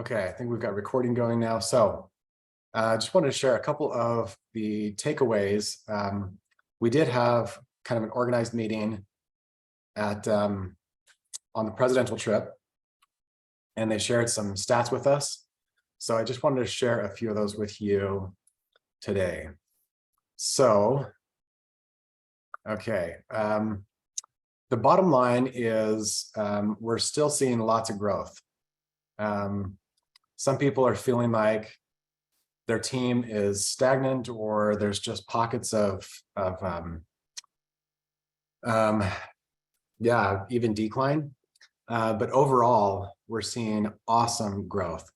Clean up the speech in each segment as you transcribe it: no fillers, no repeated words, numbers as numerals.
Okay, I think we've got recording going now. So I just wanted to share a couple of the takeaways. We did have kind of an organized meeting at on the presidential trip, and they shared some stats with us. So I just wanted to share a few of those with you today. So, okay, the bottom line is we're still seeing lots of growth. Some people are feeling like their team is stagnant, or there's just pockets of even decline. But overall, we're seeing awesome growth.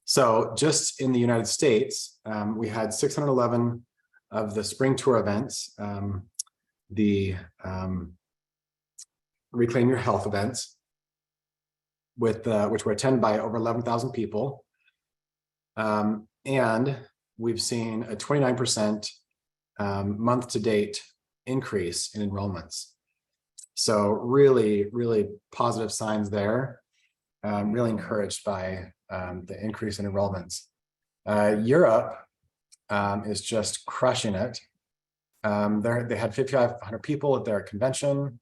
So just in the United States, we had 611 of the spring tour events, the Reclaim Your Health events, which were attended by over 11,000 people. And we've seen a 29% month to date increase in enrollments. So really, really positive signs there. Really encouraged by the increase in enrollments. Europe is just crushing it. They had 5,500 people at their convention.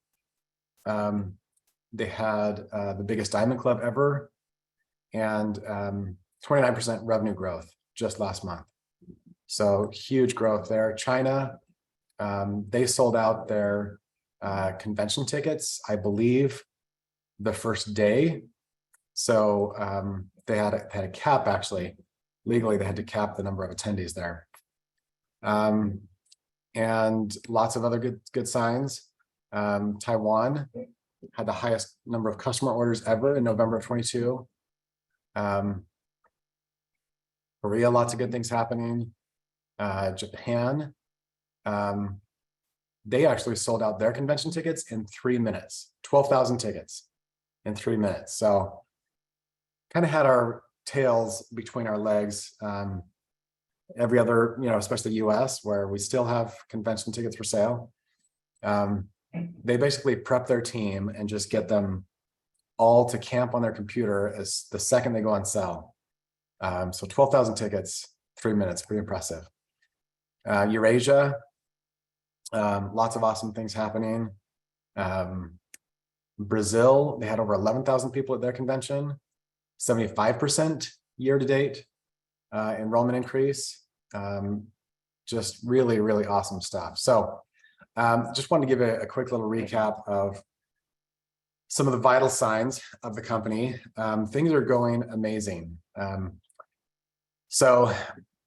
They had the biggest Diamond Club ever, and 29% revenue growth just last month. So huge growth there. China, they sold out their convention tickets, I believe, the first day. So they had a cap, actually. Legally, they had to cap the number of attendees there. And lots of other good signs. Taiwan had the highest number of customer orders ever in November of 22. Korea, lots of good things happening. Japan, they actually sold out their convention tickets in 3 minutes, 12,000 tickets in 3 minutes. So kind of had our tails between our legs. Every other, especially US, where we still have convention tickets for sale. They basically prep their team and just get them all to camp on their computer as the second they go on sale. So 12,000 tickets, 3 minutes, pretty impressive. Eurasia, lots of awesome things happening. Brazil, they had over 11,000 people at their convention, 75% year to date enrollment increase. Just really, really awesome stuff. So just wanted to give a quick little recap of some of the vital signs of the company. Things are going amazing. So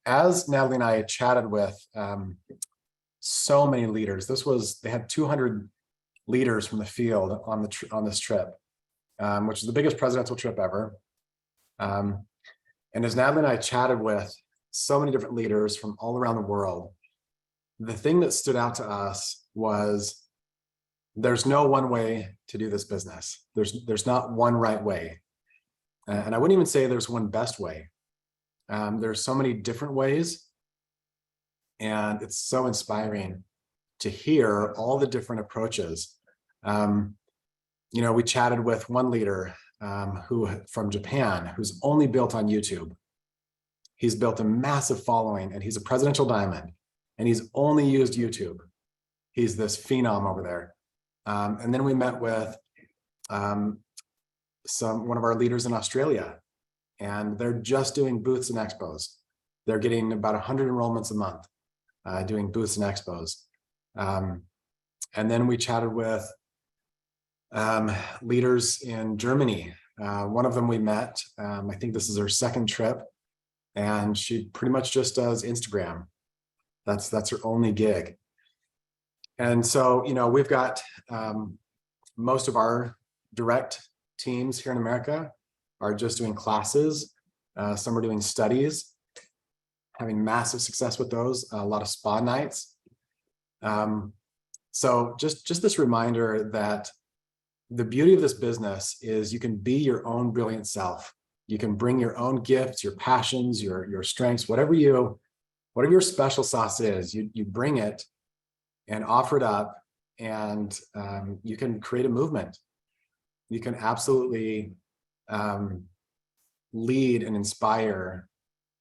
as Natalie and I chatted with so many leaders, they had 200 leaders from the field on this trip, which is the biggest presidential trip ever. And as Natalie and I chatted with so many different leaders from all around the world, the thing that stood out to us was there's no one way to do this business. There's not one right way. And I wouldn't even say there's one best way. There's so many different ways, and it's so inspiring to hear all the different approaches. We chatted with one leader who from Japan, who's only built on YouTube. He's built a massive following, and he's a presidential diamond, and he's only used YouTube. He's this phenom over there. And then we met with one of our leaders in Australia, and they're just doing booths and expos. They're getting about 100 enrollments a month doing booths and expos. And then we chatted with leaders in Germany. One of them we met, I think this is her second trip, and she pretty much just does Instagram. That's her only gig. And so, we've got most of our direct teams here in America are just doing classes. Some are doing studies, having massive success with those, a lot of spa nights. So just this reminder that the beauty of this business is you can be your own brilliant self. You can bring your own gifts, your passions, your strengths, whatever your special sauce is, you bring it and offer it up, and you can create a movement. You can absolutely lead and inspire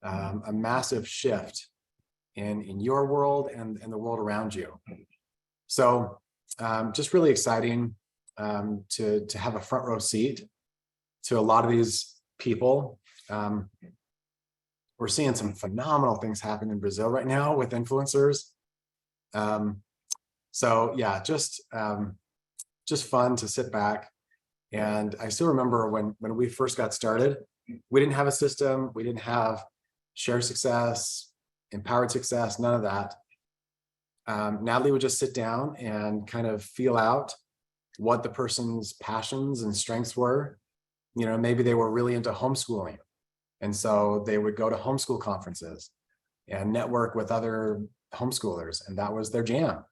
a massive shift in your world and the world around you. So just really exciting to have a front row seat to a lot of these people. We're seeing some phenomenal things happen in Brazil right now with influencers. So yeah, just fun to sit back. And I still remember when we first got started, we didn't have a system, we didn't have Share Success, Empowered Success, none of that. Natalie would just sit down and kind of feel out what the person's passions and strengths were. You know, maybe they were really into homeschooling, and so they would go to homeschool conferences and network with other homeschoolers, and that was their jam.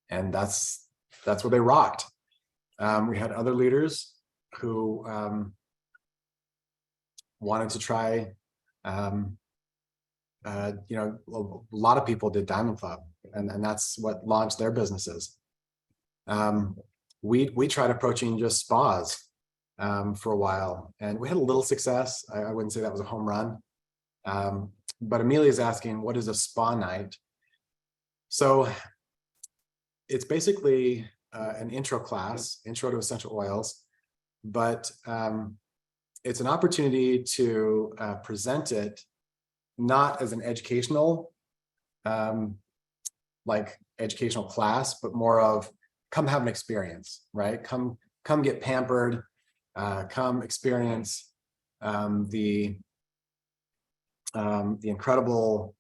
And that's what they rocked. We had other leaders who wanted to try, you know, a lot of people did Diamond Club, and that's what launched their businesses. We tried approaching just spas for a while, and we had a little success. I wouldn't say that was a home run. But Amelia's asking, what is a spa night? So it's basically an intro class, intro to essential oils, but it's an opportunity to present it not as an educational, like educational class, but more of come have an experience, right? Come get pampered, come experience the incredible,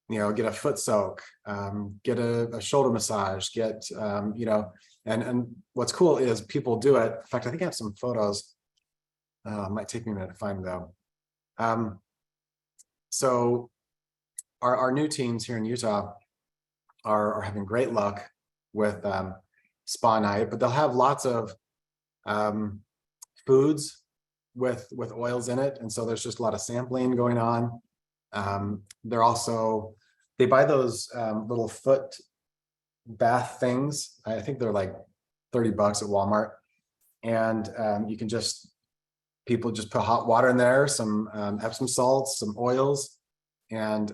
you know, get a foot soak, get a shoulder massage, get, you know, and what's cool is people do it. In fact, I think I have some photos. Might take me a minute to find them though. So our new teams here in Utah are having great luck with spa night, but they'll have lots of foods with oils in it, and so there's just a lot of sampling going on. They buy those little foot bath things. I think they're like $30 at Walmart, and you can people just put hot water in there, some Epsom salts, some oils, and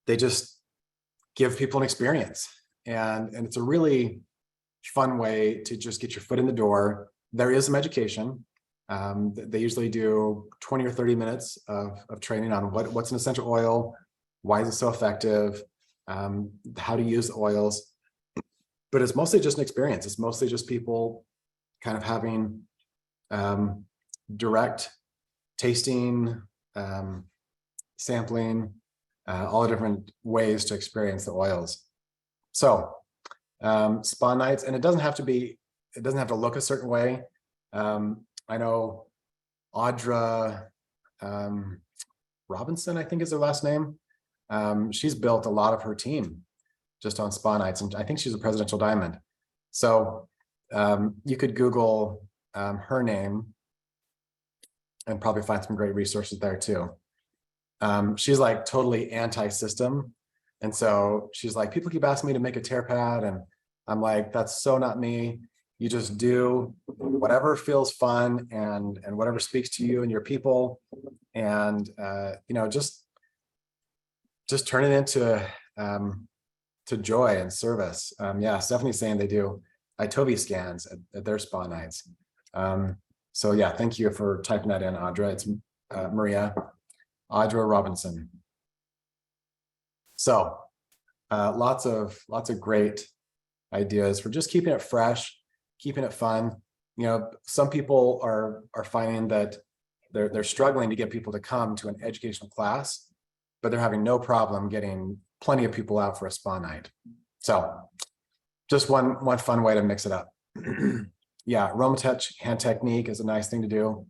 they just give people an experience. And it's a really fun way to just get your foot in the door. There is some education. They usually do 20 or 30 minutes of training on what's an essential oil, why is it so effective, how to use oils. But it's mostly just an experience. It's mostly just people kind of having direct tasting, sampling, all the different ways to experience the oils. So spa nights, and it doesn't have to look a certain way. I know Audra Robinson, I think is her last name. She's built a lot of her team just on spa nights, and I think she's a presidential diamond. So you could Google her name and probably find some great resources there too. She's like totally anti-system. And so she's like, people keep asking me to make a tear pad, and I'm like, that's so not me. You just do whatever feels fun and whatever speaks to you and your people, and you know, just turn it into to joy and service. Yeah, Stephanie's saying they do Itobi scans at their spa nights. So yeah, thank you for typing that in, Audra. It's Maria, Audra Robinson. So lots of great ideas for just keeping it fresh, keeping it fun. You know, some people are finding that they're struggling to get people to come to an educational class, but they're having no problem getting plenty of people out for a spa night. So just one fun way to mix it up. Yeah, Aromatouch hand technique is a nice thing to do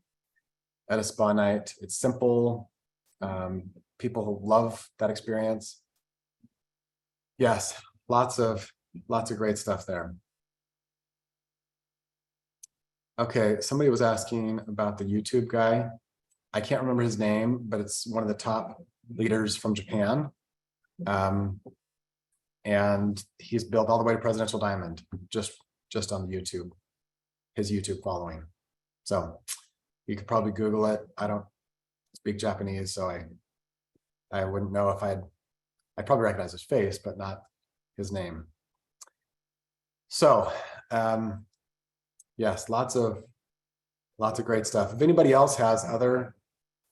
at a spa night. It's simple. People love that experience. Yes, lots of great stuff there. Okay, somebody was asking about the YouTube guy. I can't remember his name, but it's one of the top leaders from Japan. And he's built all the way to presidential diamond just on YouTube, his YouTube following. So You could probably Google it. I don't speak Japanese, so I wouldn't know if I'd probably recognize his face, but not his name. So yes, lots of great stuff. If anybody else has other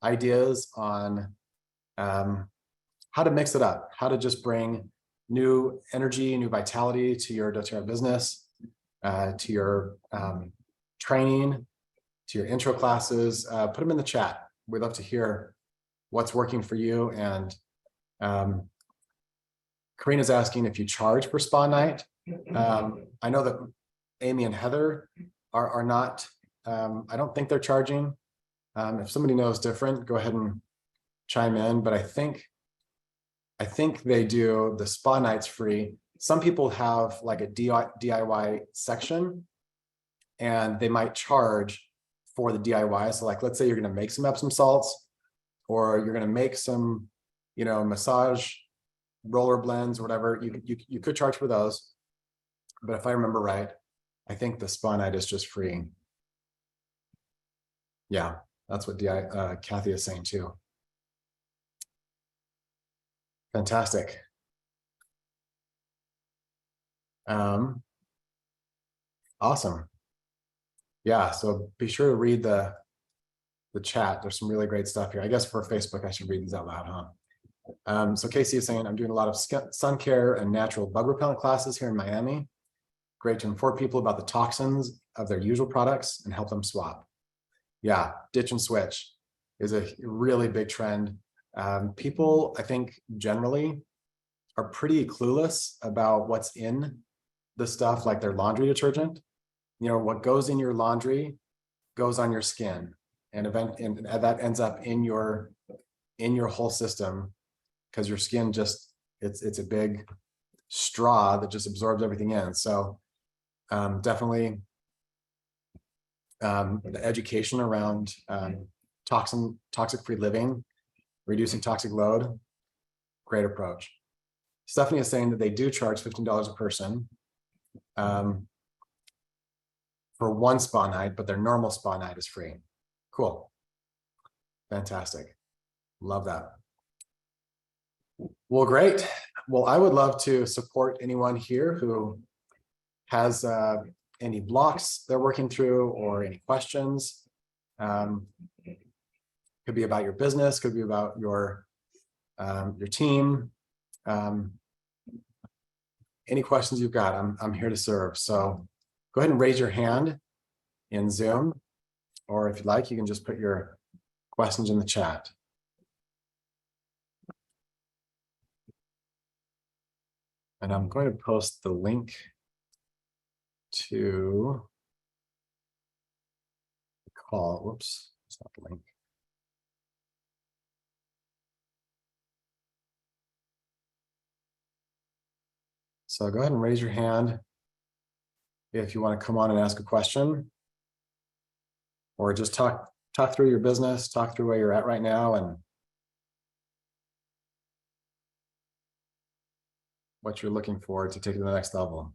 ideas on how to mix it up, how to just bring new energy, new vitality to your doTERRA business, to your training, to your intro classes, put them in the chat. We'd love to hear what's working for you. And Karina's asking if you charge for spa night. I know that Amy and Heather are not, I don't think they're charging. If somebody knows different, go ahead and chime in, but I think they do the spa nights free. Some people have like a DIY section and they might charge for the DIY. So like, let's say you're going to make some Epsom salts, or you're going to make some, massage roller blends or whatever. You could charge for those. But if I remember right, I think the spa night is just free. Yeah, that's what Kathy is saying too. Fantastic. Awesome. Yeah, so be sure to read the chat. There's some really great stuff here. I guess for Facebook, I should read these out loud, huh? So Casey is saying, I'm doing a lot of sun care and natural bug repellent classes here in Miami. Great to inform people about the toxins of their usual products and help them swap. Yeah, ditch and switch is a really big trend. People, I think, generally are pretty clueless about what's in the stuff, like their laundry detergent. What goes in your laundry goes on your skin, and that ends up in your whole system, because your skin just it's a big straw that just absorbs everything in. So definitely the education around toxic free living, reducing toxic load, great approach. Stephanie is saying that they do charge $15 a person for one spa night, but their normal spa night is free. Cool. Fantastic. Love that. Well, great. Well, I would love to support anyone here who has any blocks they're working through or any questions. Could be about your business, could be about your team. Any questions you've got, I'm here to serve. So go ahead and raise your hand in Zoom, or if you'd like, you can just put your questions in the chat. And I'm going to post the link to the call. Whoops, it's not the link. So go ahead and raise your hand if you want to come on and ask a question, or just talk through your business, talk through where you're at right now and what you're looking for to take it to the next level.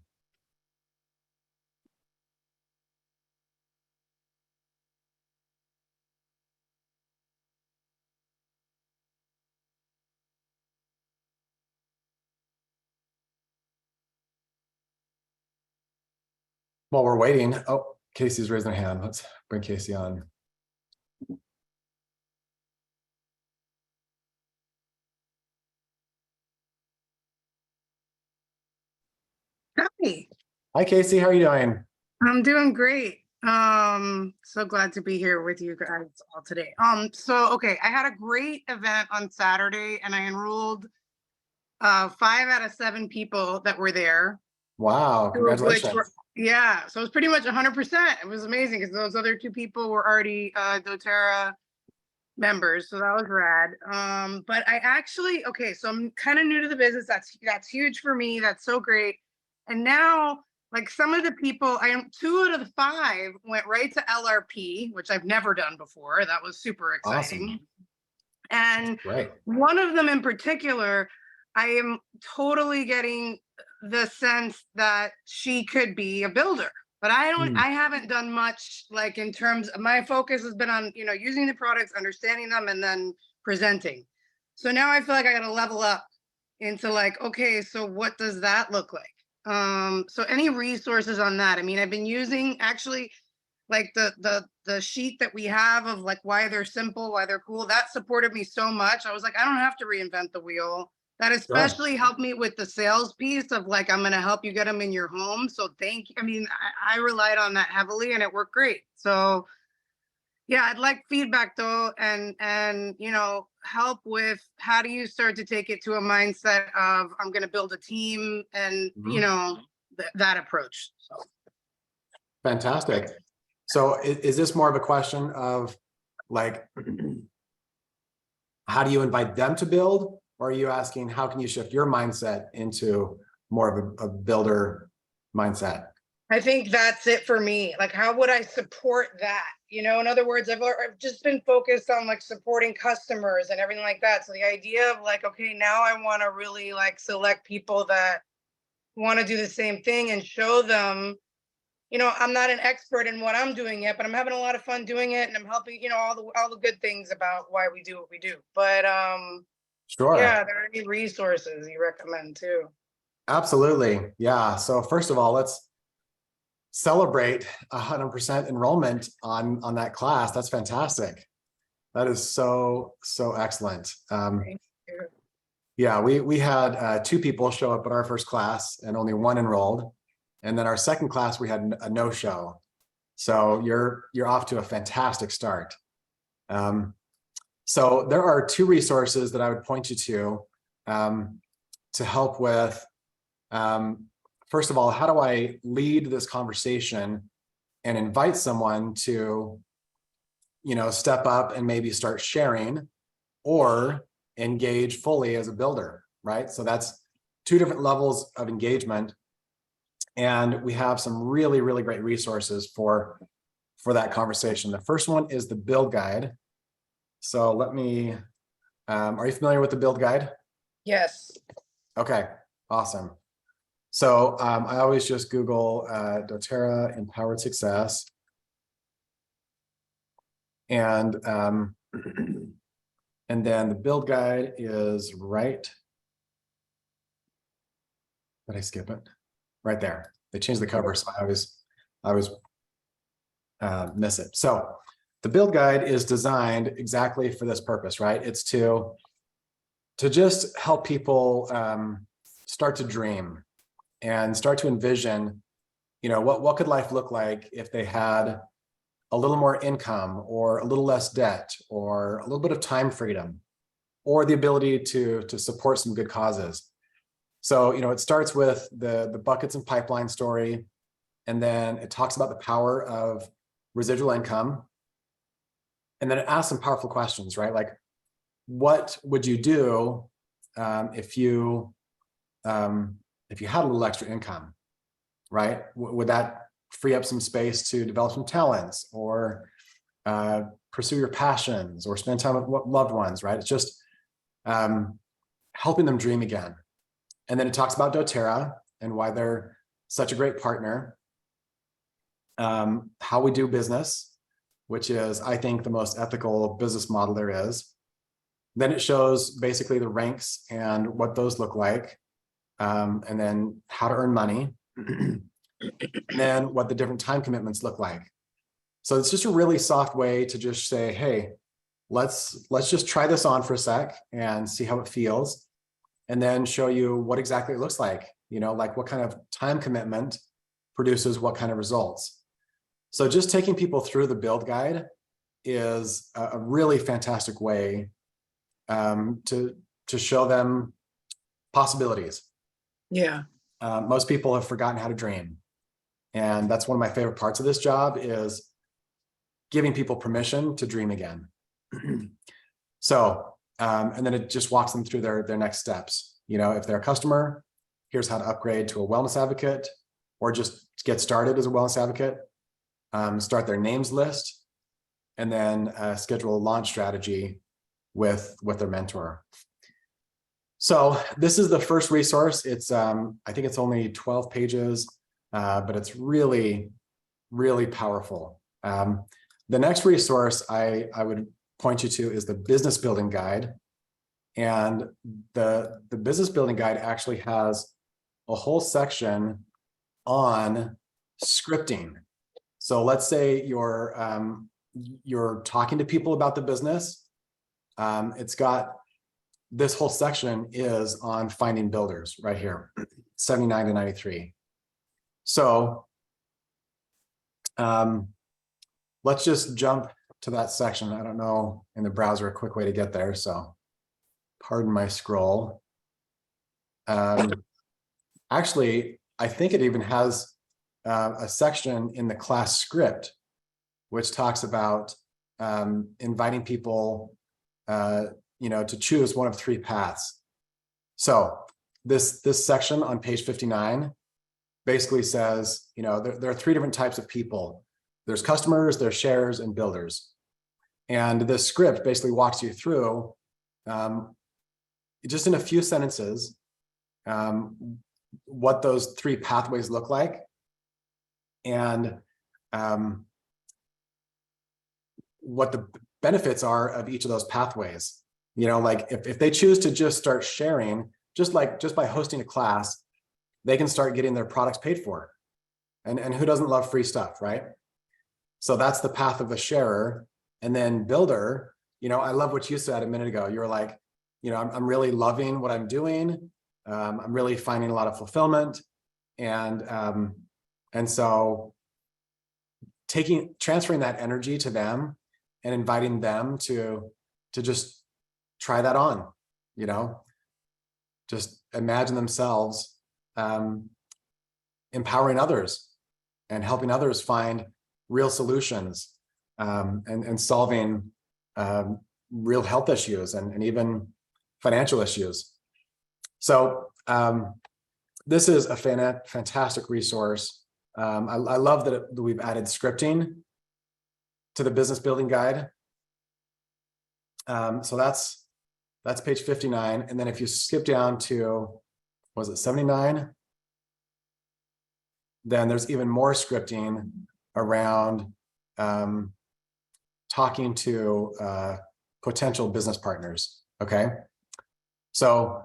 While we're waiting, oh, Casey's raising her hand. Let's bring Casey on. Hi. Hi, Casey. How are you doing? I'm doing great. So glad to be here with you guys all today. Okay, I had a great event on Saturday and I enrolled 5 out of 7 people that were there. Wow, congratulations. Yeah, so it was pretty much 100%. It was amazing because those other 2 people were already doTERRA members, so that was rad. But I actually, okay, so I'm kind of new to the business. That's huge for me. That's so great. And now, like, some of the people, 2 out of the 5 went right to LRP, which I've never done before. That was super exciting. Awesome. And right. One of them in particular, I am totally getting the sense that she could be a builder. But Hmm. I haven't done much like in terms of my focus has been on, using the products, understanding them, and then presenting. So now I feel like I got to level up into like, okay, so what does that look like? So any resources on that? I mean, I've been using actually like the sheet that we have of like why they're simple, why they're cool. That supported me so much. I was like, I don't have to reinvent the wheel. That Sure. especially helped me with the sales piece of like, I'm going to help you get them in your home. So thank you. I mean, I relied on that heavily and it worked great. So yeah, I'd like feedback though, and help with how do you start to take it to a mindset of I'm going to build a team and Mhm. that approach. So Fantastic. So is this more of a question of like, how do you invite them to build? Or are you asking, how can you shift your mindset into more of a builder mindset? I think that's it for me. Like, how would I support that? In other words, I've just been focused on like supporting customers and everything like that. So the idea of like, okay, now I want to really like select people that want to do the same thing and show them, I'm not an expert in what I'm doing yet, but I'm having a lot of fun doing it and I'm helping, all the good things about why we do what we do. But Sure. yeah, there are any resources you recommend too? Absolutely. Yeah. So first of all, let's celebrate 100% enrollment on that class. That's fantastic. That is so excellent. Thank you. Yeah, we had two people show up at our first class and only one enrolled. And then our second class, we had a no-show. So you're off to a fantastic start. Um, so there are two resources that I would point you to help with, first of all, how do I lead this conversation and invite someone to, step up and maybe start sharing or engage fully as a builder, right? So that's two different levels of engagement. And we have some really, really great resources for that conversation. The first one is the build guide. So are you familiar with the build guide? Yes. Okay, awesome. So I always just Google doTERRA empowered success. And and then the build guide is right. Did I skip it? Right there. They changed the cover, so I always miss it. So the build guide is designed exactly for this purpose, right? It's to just help people start to dream and start to envision, what could life look like if they had a little more income or a little less debt or a little bit of time freedom or the ability to support some good causes. So, it starts with the buckets and pipeline story, and then it talks about the power of residual income. And then it asks some powerful questions, right? Like, what would you do if you had a little extra income, right? Would that free up some space to develop some talents or pursue your passions or spend time with loved ones, right? It's just helping them dream again. And then it talks about doTERRA and why they're such a great partner, how we do business, which is, I think, the most ethical business model there is. Then it shows basically the ranks and what those look like, and then how to earn money, and then what the different time commitments look like. So it's just a really soft way to just say, hey, let's just try this on for a sec and see how it feels, and then show you what exactly it looks like, like what kind of time commitment produces what kind of results. So just taking people through the build guide is a really fantastic way to show them possibilities. Yeah. Most people have forgotten how to dream. And that's one of my favorite parts of this job is giving people permission to dream again. So, and then it just walks them through their next steps. If they're a customer, here's how to upgrade to a wellness advocate, or just get started as a wellness advocate, start their names list, and then schedule a launch strategy with their mentor. So this is the first resource. It's I think it's only 12 pages, but it's really really powerful. The next resource I would point you to is the Business Building Guide. And the Business Building Guide actually has a whole section on scripting. So let's say you're talking to people about the business. It's got this whole section is on finding builders right here, 79 to 93. So let's just jump to that section. I don't know in the browser a quick way to get there, so pardon my scroll. Actually, I think it even has a section in the class script, which talks about inviting people, to choose one of 3 paths. So this section on page 59 basically says, there are 3 different types of people. There's customers, there's sharers, and builders. And this script basically walks you through, just in a few sentences, what those 3 pathways look like, and what the benefits are of each of those pathways. Like if they choose to just start sharing, just by hosting a class, they can start getting their products paid for. And who doesn't love free stuff, right? So that's the path of the sharer. And then builder, I love what you said a minute ago. You were like, I'm really loving what I'm doing. I'm really finding a lot of fulfillment. And so transferring that energy to them and inviting them to just try that on, just imagine themselves empowering others and helping others find real solutions, and solving real health issues and even financial issues. So this is a fantastic resource. I love that we've added scripting to the Business Building Guide. So that's page 59. And then if you skip down to, was it 79? Then there's even more scripting around talking to potential business partners. Okay. So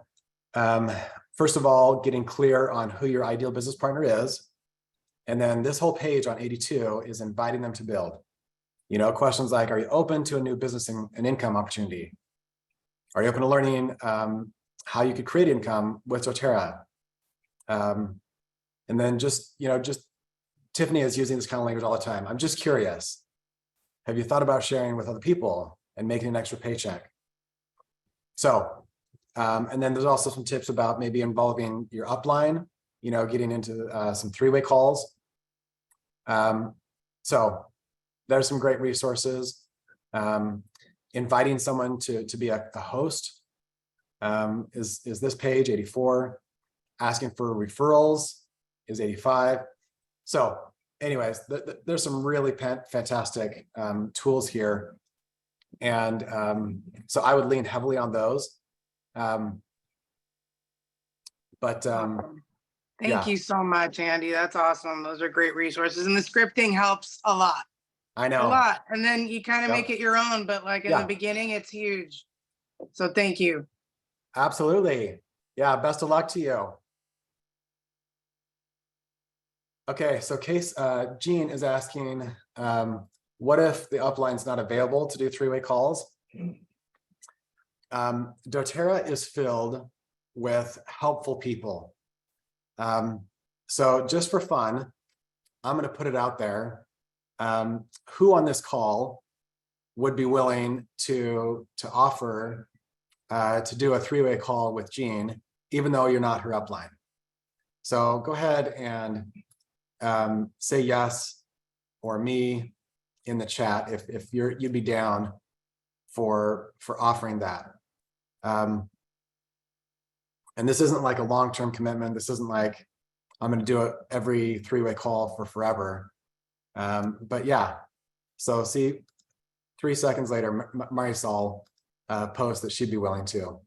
first of all, getting clear on who your ideal business partner is. And then this whole page on 82 is inviting them to build. Questions like, are you open to a new business and income opportunity? Are you open to learning how you could create income with doTERRA? And then just Tiffany is using this kind of language all the time. I'm just curious. Have you thought about sharing with other people and making an extra paycheck? So, and then there's also some tips about maybe involving your upline, getting into some 3-way calls. So there's some great resources. Inviting someone to be a host is this page, 84. Asking for referrals is 85. So anyways, there's some really fantastic tools here. And so I would lean heavily on those. Thank you so much, Andy. That's awesome. Those are great resources. And the scripting helps a lot. I know. A lot. And then you kind of make it your own, but like in the beginning, it's huge. So thank you. Absolutely. Yeah. Best of luck to you. Okay. So Jean is asking, what if the upline's not available to do 3-way calls? doTERRA is filled with helpful people. So just for fun, I'm going to put it out there. Who on this call would be willing to offer to do a 3-way call with Jean, even though you're not her upline? So go ahead and say yes or me in the chat if you'd be down for offering that. And this isn't like a long-term commitment. This isn't like I'm going to do it every 3-way call for forever. But yeah, so see, 3 seconds later, Marisol posts that she'd be willing to.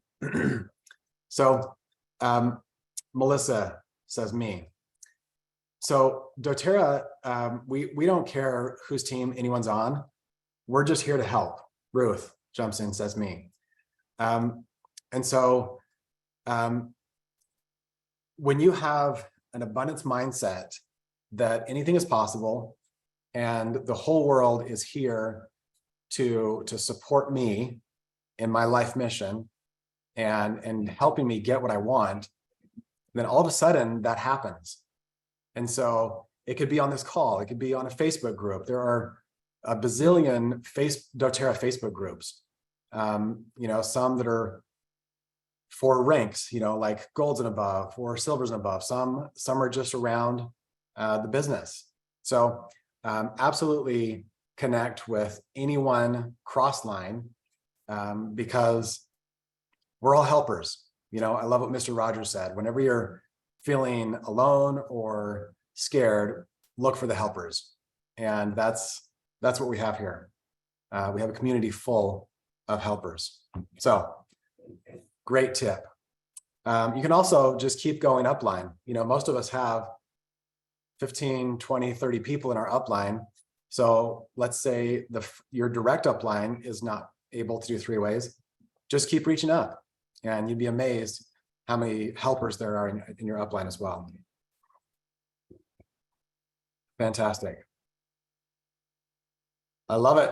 So Melissa says me. So doTERRA, we don't care whose team anyone's on. We're just here to help. Ruth jumps in, says me. And so when you have an abundance mindset that anything is possible and the whole world is here to support me in my life mission and helping me get what I want, then all of a sudden that happens. And so it could be on this call, it could be on a Facebook group. There are a bazillion doTERRA Facebook groups. Some that are for ranks, like golds and above or silvers and above. Some are just around the business. So absolutely connect with anyone cross-line because we're all helpers. I love what Mr. Rogers said. Whenever you're feeling alone or scared, look for the helpers. And that's what we have here. We have a community full of helpers. So great tip. You can also just keep going upline. Most of us have 15, 20, 30 people in our upline. So let's say your direct upline is not able to do 3 ways. Just keep reaching up and you'd be amazed how many helpers there are in your upline as well. Fantastic. I love it.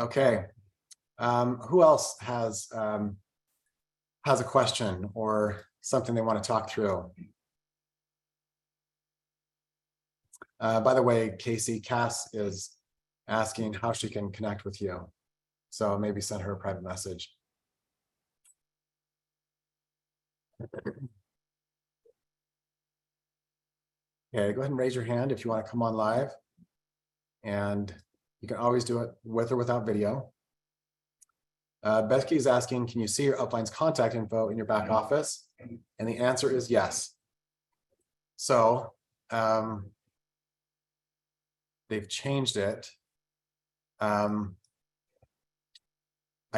Okay. Who else has a question or something they want to talk through? By the way, Casey, Cass is asking how she can connect with you. So maybe send her a private message. Okay, go ahead and raise your hand if you want to come on live. And you can always do it with or without video. Becky is asking, can you see your upline's contact info in your back office? And the answer is yes. So they've changed it. I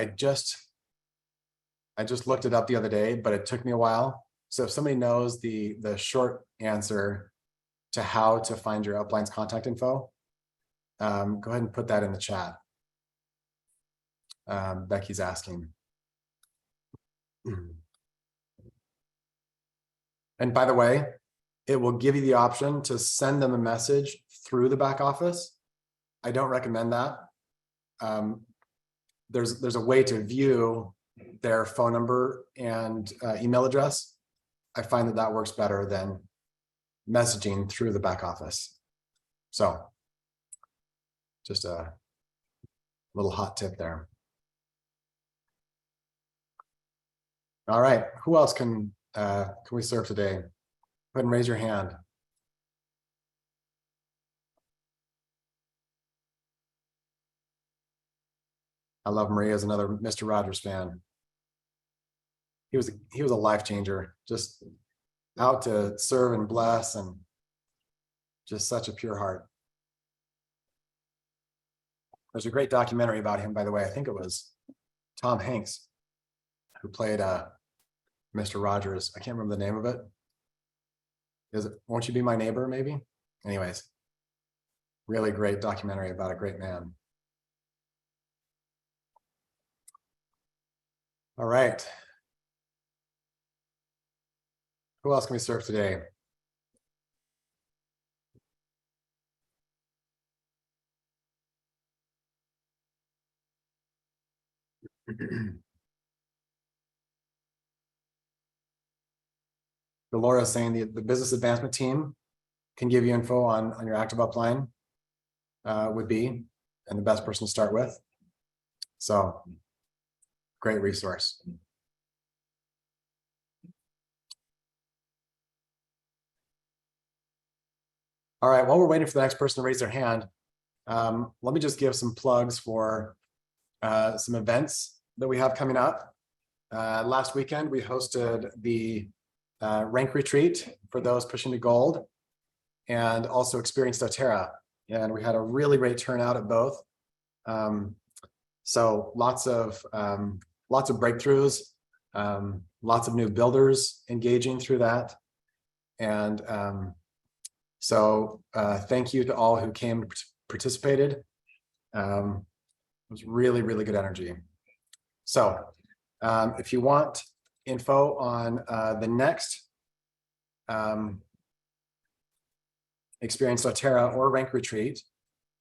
just looked it up the other day, but it took me a while. So if somebody knows the short answer to how to find your upline's contact info, go ahead and put that in the chat. Becky's asking. And by the way, it will give you the option to send them a message through the back office. I don't recommend that. There's a way to view their phone number and email address. I find that works better than messaging through the back office. So just a little hot tip there. All right, who else can we serve today? Go ahead and raise your hand. I love Maria's another Mr. Rogers fan. He was a life changer, just out to serve and bless, and just such a pure heart. There's a great documentary about him, by the way. I think it was Tom Hanks who played Mr. Rogers. I can't remember the name of it. Is it Won't You Be My Neighbor, maybe? Anyways, really great documentary about a great man. All right. Who else can we serve today? Laura is saying the business advancement team can give you info on your active upline would be, and the best person to start with. So great resource. All right, while we're waiting for the next person to raise their hand, let me just give some plugs for some events that we have coming up. Last weekend, we hosted the rank retreat for those pushing to gold, and also Experience doTERRA. And we had a really great turnout at both. So lots of breakthroughs, lots of new builders engaging through that. And So thank you to all who came and participated. It was really, really good energy. So if you want info on the next Experience doTERRA or Rank Retreat,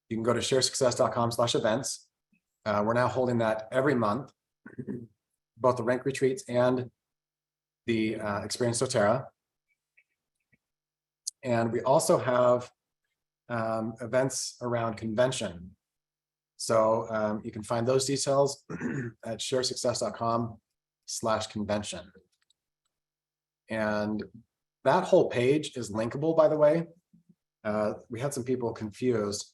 you can go to sharesuccess.com/events. We're now holding that every month, both the Rank Retreats and the Experience doTERRA. And we also have events around convention. So you can find those details at sharesuccess.com/convention. And that whole page is linkable, by the way. We had some people confused.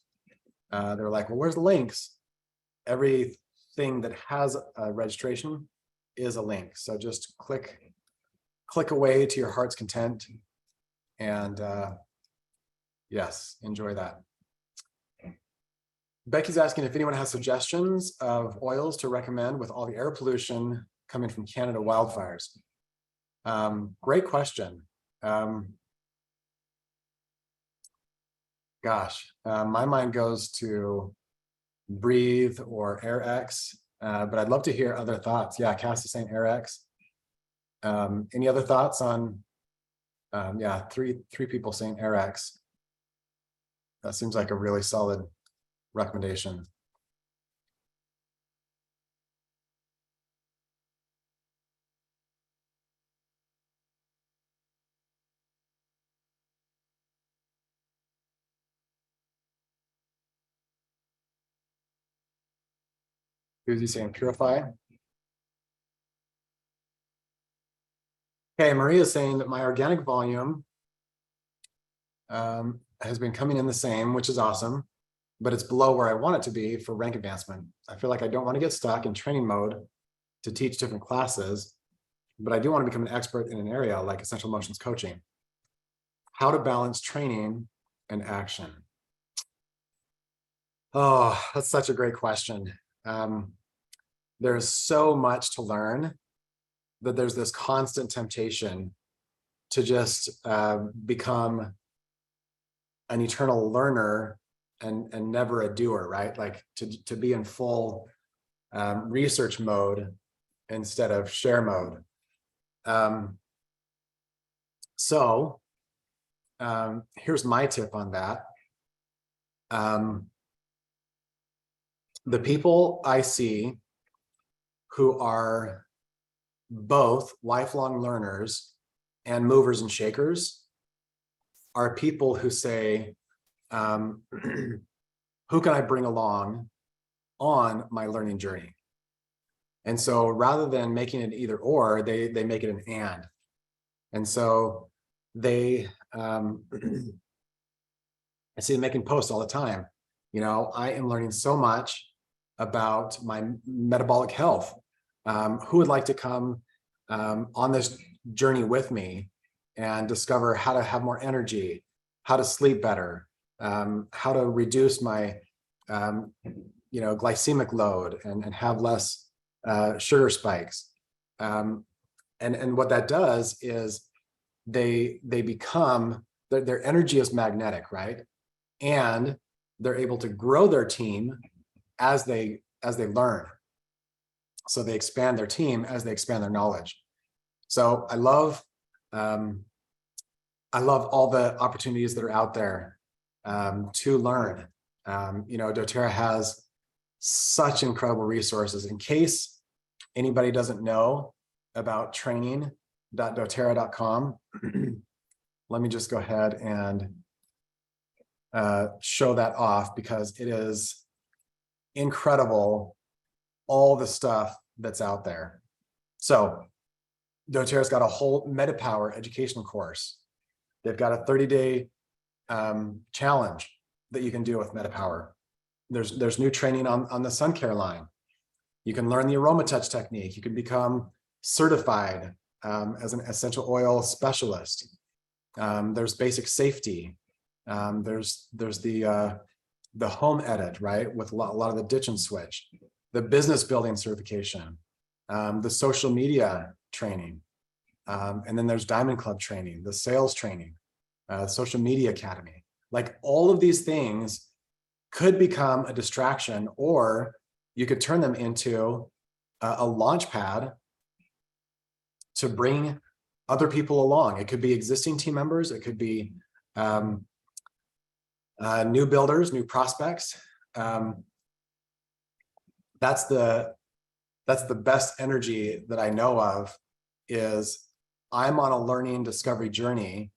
They're like, well, where's the links? Everything that has a registration is a link. So just click away to your heart's content. And yes, enjoy that. Becky's asking if anyone has suggestions of oils to recommend with all the air pollution coming from Canada wildfires. Great question. Gosh, my mind goes to Breathe or AirX, but I'd love to hear other thoughts. Yeah, Cass is saying AirX. Any other thoughts on, yeah, three people saying AirX. That seems like a really solid recommendation. Who's he saying? Purify. Okay, Maria's saying that my organic volume has been coming in the same, which is awesome, but it's below where I want it to be for rank advancement. I feel like I don't want to get stuck in training mode to teach different classes, but I do want to become an expert in an area like essential motions coaching. How to balance training and action. Oh, that's such a great question. There's so much to learn that there's this constant temptation to just become an eternal learner and never a doer, right? Like to be in full research mode instead of share mode. So here's my tip on that. The people I see who are both lifelong learners and movers and shakers are people who say, who can I bring along on my learning journey? And so rather than making it either or, they make it an and. And so they, I see them making posts all the time. You know, I am learning so much about my metabolic health. Who would like to come on this journey with me and discover how to have more energy, how to sleep better, how to reduce my glycemic load and have less sugar spikes. And what that does is they become, their energy is magnetic, right? And they're able to grow their team as they learn. So they expand their team as they expand their knowledge. So I love all the opportunities that are out there to learn. doTERRA has such incredible resources. In case anybody doesn't know about training.doterra.com, let me just go ahead and show that off, because it is incredible, all the stuff that's out there. So doTERRA's got a whole MetaPower educational course. They've got a 30-day challenge that you can do with MetaPower. There's new training on the sun care line. You can learn the AromaTouch technique. You can become certified as an essential oil specialist. There's basic safety. There's the home edit, right? With a lot of the ditch and switch, the business building certification, the social media training. And then there's Diamond Club training, the sales training. social media academy. Like all of these things could become a distraction, or you could turn them into a launch pad to bring other people along. It could be existing team members. It could be new builders, new prospects. That's the best energy that I know of, is I'm on a learning discovery journey.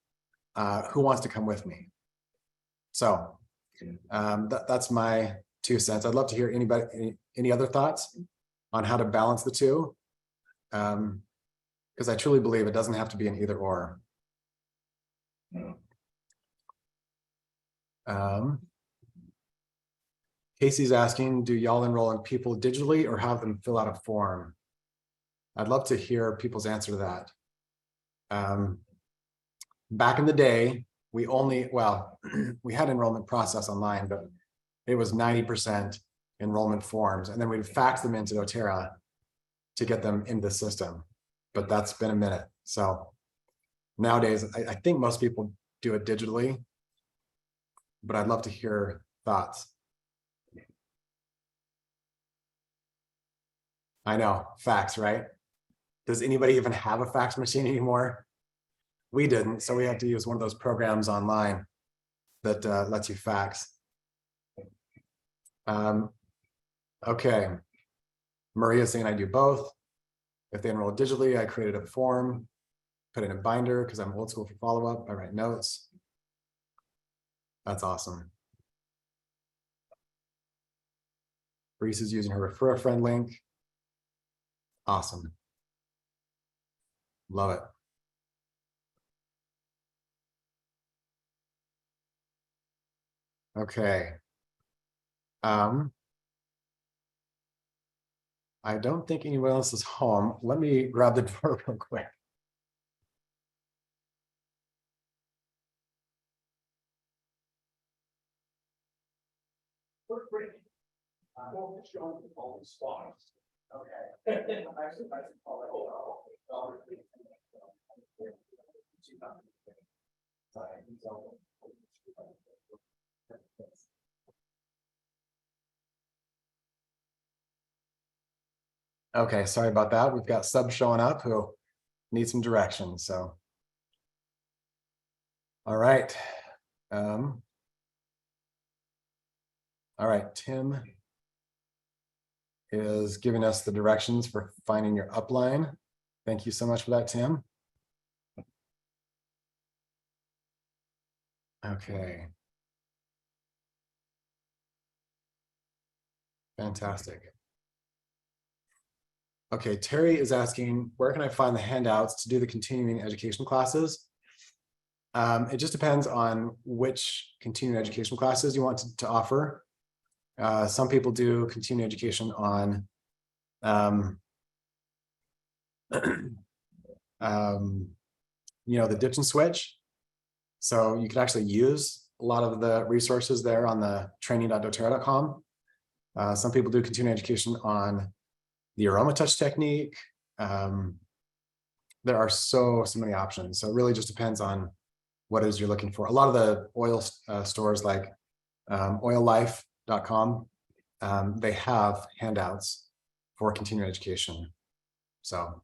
Who wants to come with me? So that's my 2 cents. I'd love to hear any other thoughts on how to balance the two. Because I truly believe it doesn't have to be an either or. Casey's asking, do y'all enroll in people digitally or have them fill out a form? I'd love to hear people's answer to that. Back in the day, we had enrollment process online, but it was 90% enrollment forms, and then we'd fax them into doTERRA to get them in the system. But that's been a minute. So nowadays, I think most people do it digitally, but I'd love to hear thoughts. I know, fax, right? Does anybody even have a fax machine anymore? We didn't, so we had to use one of those programs online that lets you fax. Okay, Maria's saying I do both. If they enroll digitally, I created a form, put it in a binder because I'm old school for follow-up. I write notes. That's awesome. Reese is using her refer a friend link. Awesome. Love it. Okay. I don't think anyone else is home. Let me grab the door real quick. Okay. Okay, sorry about that. We've got subs showing up who need some direction. So, all right. All right, Tim is giving us the directions for finding your upline. Thank you so much for that, Tim. Okay. Fantastic. Okay, Terry is asking, where can I find the handouts to do the continuing education classes? It just depends on which continuing education classes you want to offer. Some people do continuing education on the ditch and switch. So you could actually use a lot of the resources there on the training.doterra.com. Some people do continuing education on the AromaTouch technique. There are so many options. So it really just depends on what it is you're looking for. A lot of the oil stores like oillife.com, they have handouts for continuing education. So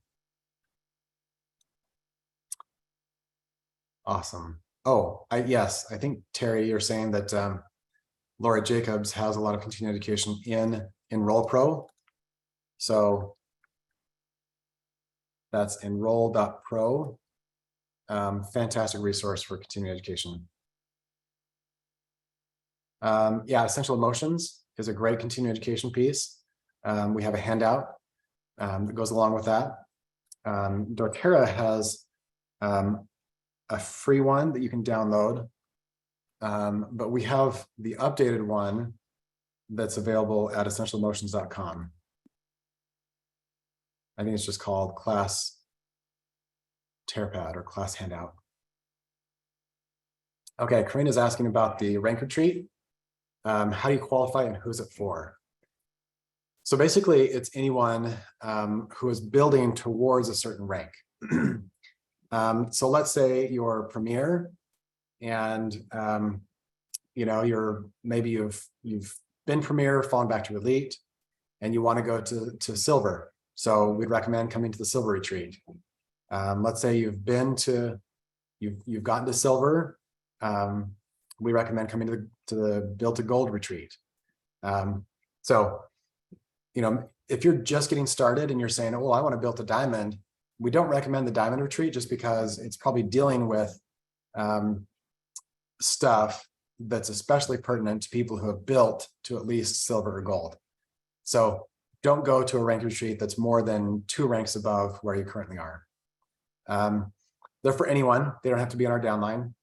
awesome. Oh, yes, I think Terry, you're saying that Laura Jacobs has a lot of continuing education in EnrollPro. So that's enroll.pro. Fantastic resource for continuing education. Yeah, Essential Emotions is a great continuing education piece. We have a handout that goes along with that. doTERRA has a free one that you can download, but we have the updated one that's available at essentialemotions.com. I think it's just called Class TerraPad or Class Handout. Okay, Karina's asking about the rank retreat. How do you qualify and who's it for? So basically, it's anyone who is building towards a certain rank. So let's say you're Premier and maybe you've been premier, fallen back to elite, and you want to go to silver. So we'd recommend coming to the silver retreat. Let's say you've gotten to silver. We recommend coming to the Build to Gold retreat. So, if you're just getting started and you're saying, oh, I want to build a diamond, we don't recommend the diamond retreat just because it's probably dealing with stuff that's especially pertinent to people who have built to at least silver or gold. So don't go to a rank retreat that's more than 2 ranks above where you currently are. They're for anyone. They don't have to be on our downline.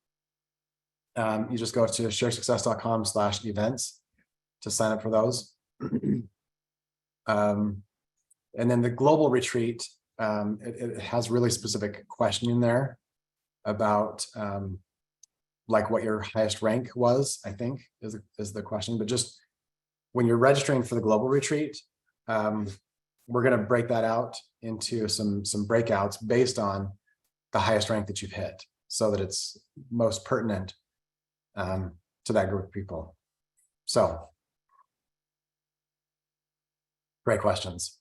You just go to sharesuccess.com/events to sign up for those. And then the global retreat, it has really specific questioning there about like what your highest rank was, I think is the question. But just when you're registering for the global retreat, we're going to break that out into some breakouts based on the highest rank that you've hit, so that it's most pertinent to that group of people. So great questions.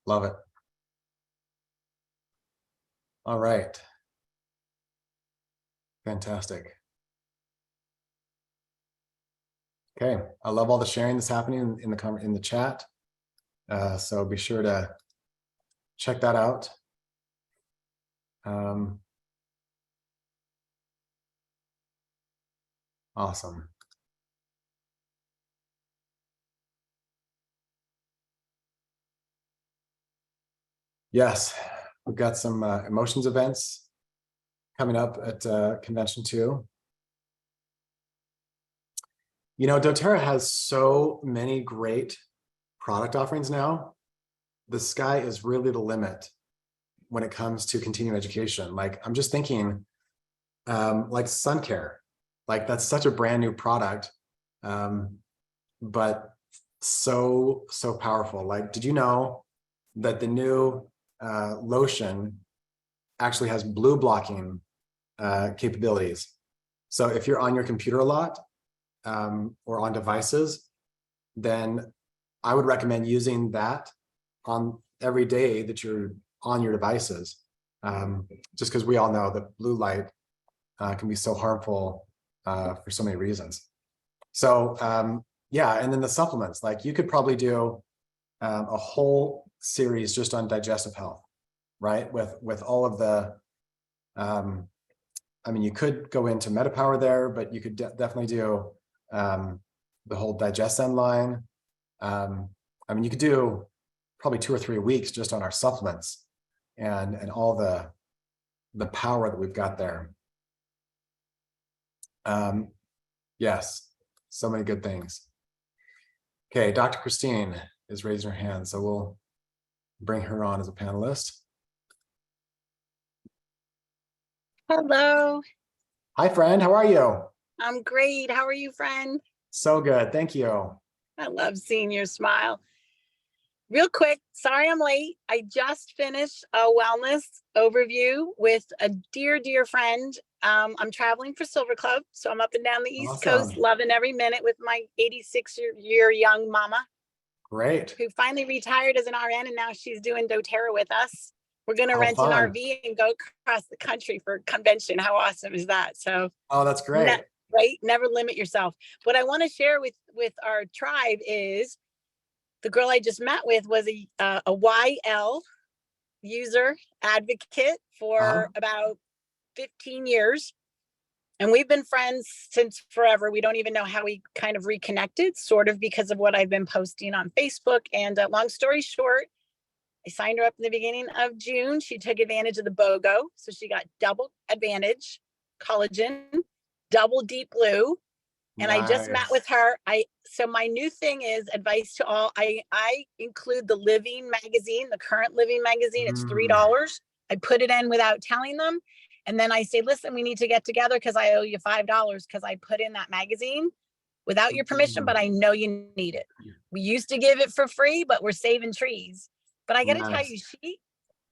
Love it. All right. Fantastic. Okay, I love all the sharing that's happening in the chat. So be sure to check that out. Awesome. Yes, we've got some emotions events coming up at convention too. doTERRA has so many great product offerings now. The sky is really the limit when it comes to continuing education. Like, I'm just thinking, like sun care, like that's such a brand new product, but so powerful. Like, did you know that the new lotion actually has blue blocking capabilities? So if you're on your computer a lot or on devices, then I would recommend using that on every day that you're on your devices, just because we all know that blue light can be so harmful for so many reasons. So yeah, and then the supplements, like you could probably do a whole series just on digestive health, right? With all of the, I mean, you could go into MetaPower there, but you could definitely do the whole DigestZen line. I mean, you could do probably 2 or 3 weeks just on our supplements and all the power that we've got there. Yes, so many good things. Okay, Dr. Christine is raising her hand, so we'll bring her on as a panelist. Hello. Hi, friend. How are you? I'm great. How are you, friend? So good. Thank you. I love seeing your smile. Real quick, sorry I'm late. I just finished a wellness overview with a dear friend. I'm traveling for Silver Club, so I'm up and down the East Coast, loving every minute with my 86-year young mama. Great. Who finally retired as an RN, and now she's doing doTERRA with us. We're going to rent an RV and go across the country for a convention. How awesome is that? So, oh, that's great. Right? Never limit yourself. What I want to share with our tribe is the girl I just met with was a YL user advocate for about 15 years. And we've been friends since forever. We don't even know how we kind of reconnected, sort of because of what I've been posting on Facebook. And long story short, I signed her up in the beginning of June. She took advantage of the BOGO. So she got double advantage, collagen, double deep blue. And nice. I just met with her. So my new thing is advice to all. I include the Living magazine, the current Living magazine. It's $3. I put it in without telling them. And then I say, listen, we need to get together because I owe you $5 because I put in that magazine without your permission, but I know you need it. We used to give it for free, but we're saving trees. But I got to tell you,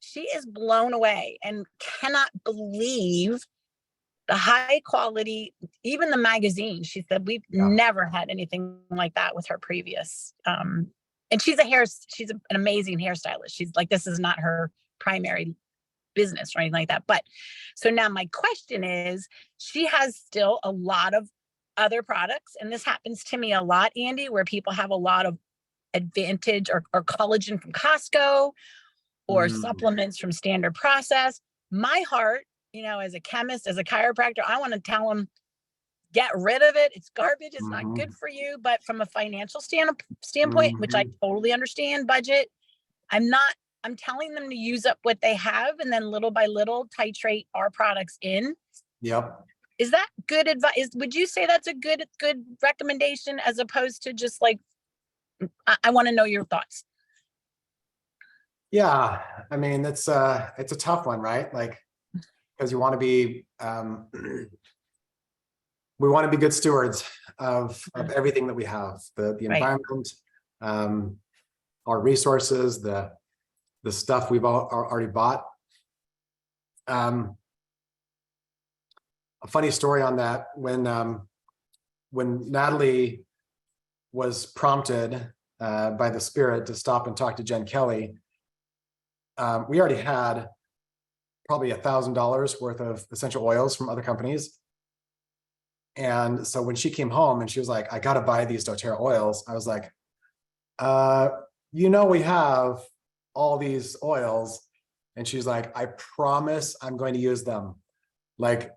she is blown away and cannot believe the high quality, even the magazine, she said, we've Yeah. never had anything like that with her previous. And she's an amazing hairstylist. She's like, this is not her primary business or anything like that. But so now my question is, she has still a lot of other products. And this happens to me a lot, Andy, where people have a lot of Advantage or collagen from Costco or supplements from Standard Process. My heart, as a chemist, as a chiropractor, I want to tell them, get rid of it. It's garbage. It's not good for you. But from a financial standpoint, which I totally understand, budget, I'm telling them to use up what they have and then little by little titrate our products in. Yep. Is that good advice? Would you say that's a good recommendation as opposed to just like, I want to know your thoughts. Yeah, I mean, it's a tough one, right? Like, because you want to be, we want to be good stewards of everything that we have, the Right. environment, our resources, the stuff we've already bought. A funny story on that, when Natalie was prompted by the Spirit to stop and talk to Jen Kelly, we already had probably $1,000 worth of essential oils from other companies. And so when she came home and she was like, I got to buy these doTERRA oils, I was like, we have all these oils. And she's like, I promise I'm going to use them. Like,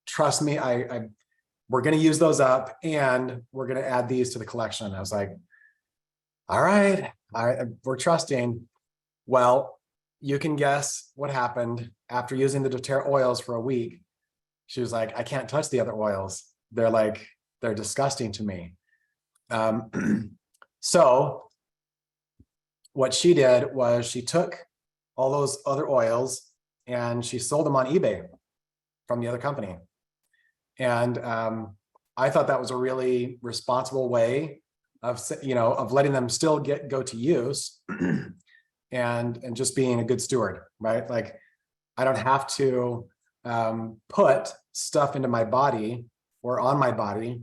trust me, we're going to use those up and we're going to add these to the collection. I was like, all right, we're trusting. Well, you can guess what happened after using the doTERRA oils for a week. She was like, I can't touch the other oils. They're disgusting to me. So what she did was she took all those other oils and she sold them on eBay from the other company. And I thought that was a really responsible way of letting them still go to use and just being a good steward, right? Like, I don't have to put stuff into my body or on my body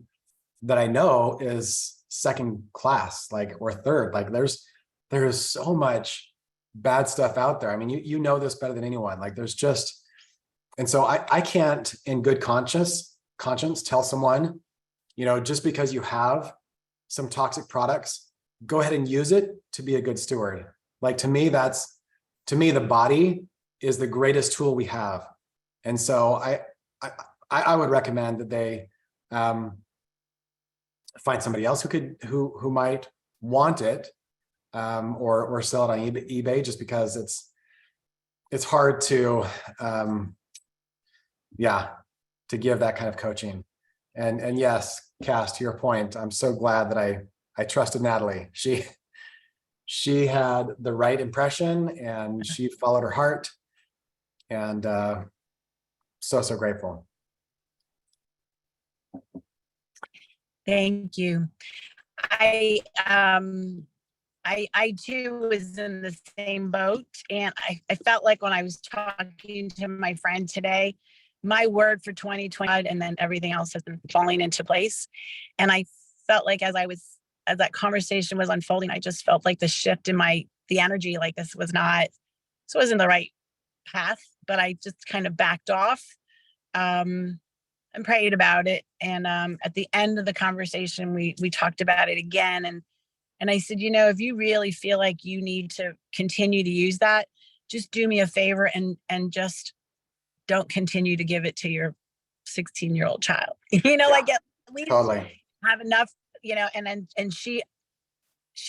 that I know is second class, like, or third. Like, there is so much bad stuff out there. I mean, you know this better than anyone. Like, there's just, and so I can't in good conscience tell someone, just because you have some toxic products, go ahead and use it to be a good steward. Like, to me, the body is the greatest tool we have. And so I would recommend that they find somebody else who might want it, or sell it on eBay, just because it's hard to give that kind of coaching. And yes, Cass, to your point, I'm so glad that I trusted Natalie. She had the right impression and she followed her heart, and so grateful. Thank you. I too was in the same boat, and I felt like when I was talking to my friend today, my word for 2020 and then everything else has been falling into place. And I felt like as that conversation was unfolding, I just felt like the shift in the energy, like this wasn't the right path, but I just kind of backed off and prayed about it. And at the end of the conversation, we talked about it again. And I said, if you really feel like you need to continue to use that, just do me a favor and just don't continue to give it to your 16-year-old child. Like, at least Totally. have enough, and she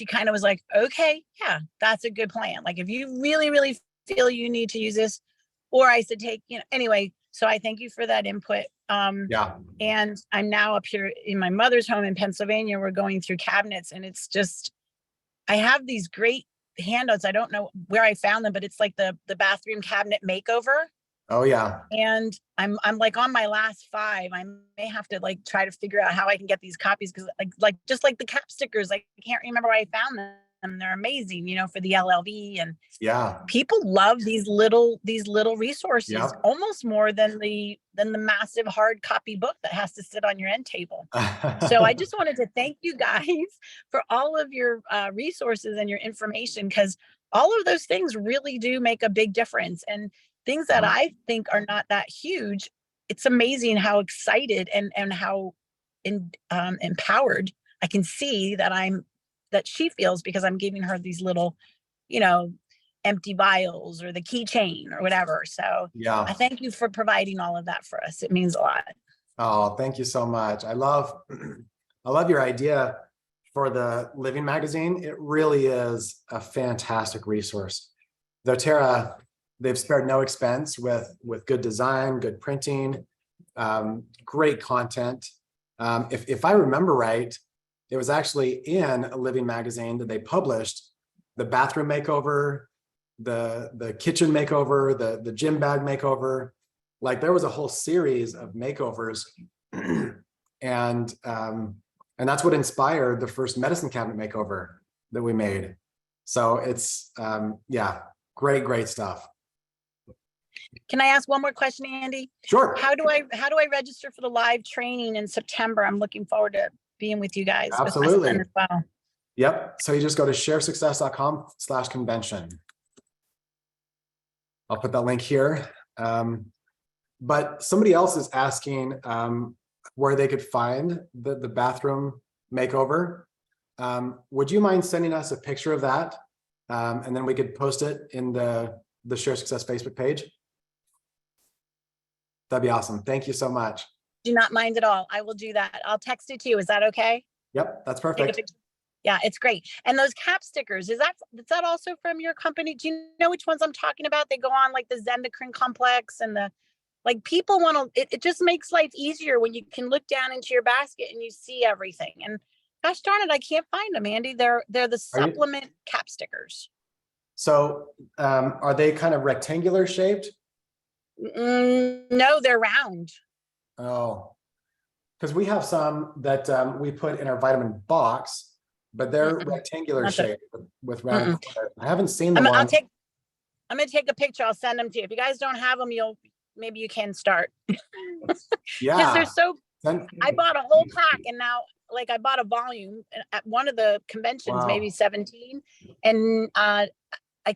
kind of was like, okay, yeah, that's a good plan. Like, if you really, really feel you need to use this, or I said, anyway, so I thank you for that input. And I'm now up here in my mother's home in Pennsylvania. We're going through cabinets, and it's just, I have these great handouts. I don't know where I found them, but it's like the bathroom cabinet makeover. Oh yeah. And I'm like on my last 5. I may have to try to figure out how I can get these copies, because like just like the cap stickers, I can't remember where I found them. They're amazing, you know, for the LLV, and Yeah. people love these little resources Yep. almost more than the massive hard copy book that has to sit on your end table. So I just wanted to thank you guys for all of your resources and your information, because all of those things really do make a big difference, and things that I think are not that huge. It's amazing how excited and how empowered I can see that she feels, because I'm giving her these little, you know, empty vials or the keychain or whatever. So I Yeah. thank you for providing all of that for us. It means a lot. Oh, thank you so much. I love your idea for the Living magazine. It really is a fantastic resource. doTERRA, they've spared no expense with good design, good printing, great content. If I remember right, it was actually in a Living magazine that they published the bathroom makeover, the kitchen makeover, the gym bag makeover. Like, there was a whole series of makeovers, and that's what inspired the first medicine cabinet makeover that we made. So it's yeah, great stuff. Can I ask one more question, Andy? Sure. How do I register for the live training in September? I'm looking forward to being with you guys. Absolutely. With my son as well. Yep. So you just go to sharesuccess.com/convention. I'll put that link here. But somebody else is asking where they could find the bathroom makeover. Would you mind sending us a picture of that? And then we could post it in the Share Success Facebook page. That'd be awesome. Thank you so much. Do not mind at all. I will do that. I'll text it to you. Is that okay? Yep, that's Take a perfect. picture. Yeah, it's great. And those cap stickers, is that also from your company? Do you know which ones I'm talking about? They go on like the Zendocrine Complex and people want to, it just makes life easier when you can look down into your basket and you see everything. And gosh darn it, I can't find them, Andy. They're the supplement cap stickers. So are they kind of rectangular shaped? No, they're round. Oh, because we have some that we put in our vitamin box, but they're rectangular shaped with round. I haven't seen the one. I'm going to take a picture. I'll send them to you. If you guys don't have them, maybe you can start. Yeah. Because they're so, I bought a whole pack, and now I bought a volume at one of the conventions, maybe 17, and I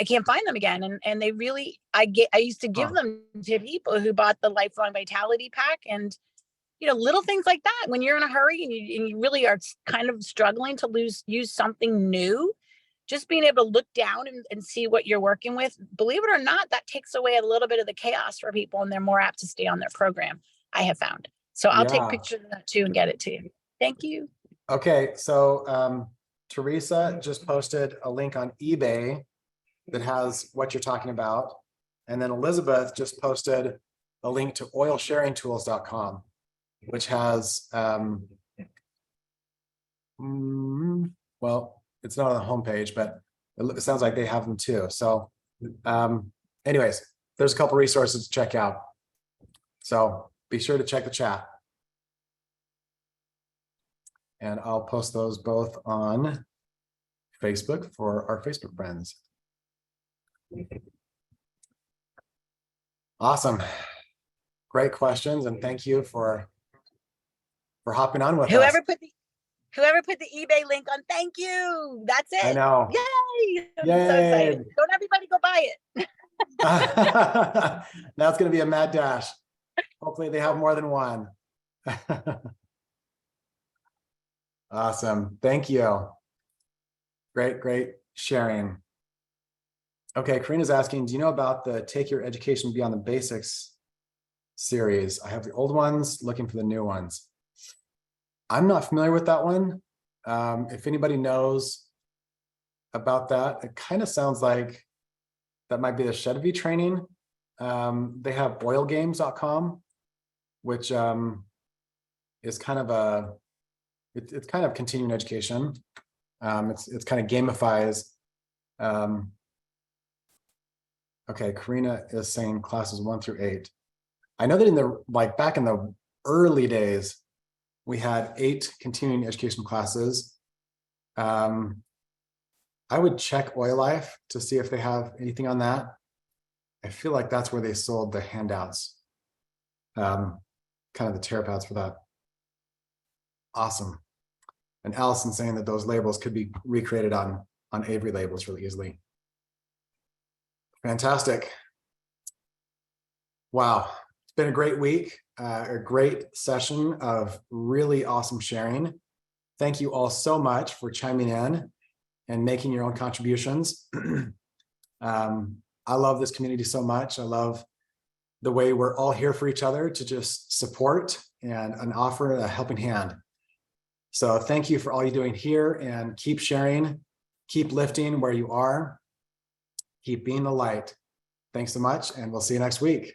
can't find them again. And they really, I used to give them to people who bought the Lifelong Vitality pack, and little things like that. When you're in a hurry and you really are kind of struggling to use something new, just being able to look down and see what you're working with, believe it or not, that takes away a little bit of the chaos for people, and they're more apt to stay on their program, I have found. So I'll take pictures of that too and get it to you. Thank you. Okay, so Teresa just posted a link on eBay that has what you're talking about. And then Elizabeth just posted a link to oilsharingtools.com, which has, well, it's not on the homepage, but it sounds like they have them too. So anyways, there's a couple resources to check out. So be sure to check the chat. And I'll post those both on Facebook for our Facebook friends. Awesome. Great questions, and thank you for hopping on with us. Whoever put the eBay link on, thank you. That's it. I know. Yay. I'm Yay. so excited. Don't everybody go buy it. Now it's going to be a mad dash. Hopefully they have more than one. Awesome. Thank you. Great sharing. Okay, Karina's asking, do you know about the Take Your Education Beyond the Basics series? I have the old ones, looking for the new ones. I'm not familiar with that one. If anybody knows about that, it kind of sounds like that might be the Shedvy training. They have oilgames.com, which is kind of it's kind of continuing education. It's kind of gamifies. Okay, Karina is saying classes 1 through 8. I know that in the back in the early days, we had 8 continuing education classes. I would check Oil Life to see if they have anything on that. I feel like that's where they sold the handouts. Kind of the tear pads for that. Awesome. And Allison saying that those labels could be recreated on Avery labels really easily. Fantastic. Wow, it's been a great week, a great session of really awesome sharing. Thank you all so much for chiming in and making your own contributions. I love this community so much. I love the way we're all here for each other to just support and offer a helping hand. So thank you for all you're doing here, and keep sharing, keep lifting where you are, keep being the light. Thanks so much, and we'll see you next week.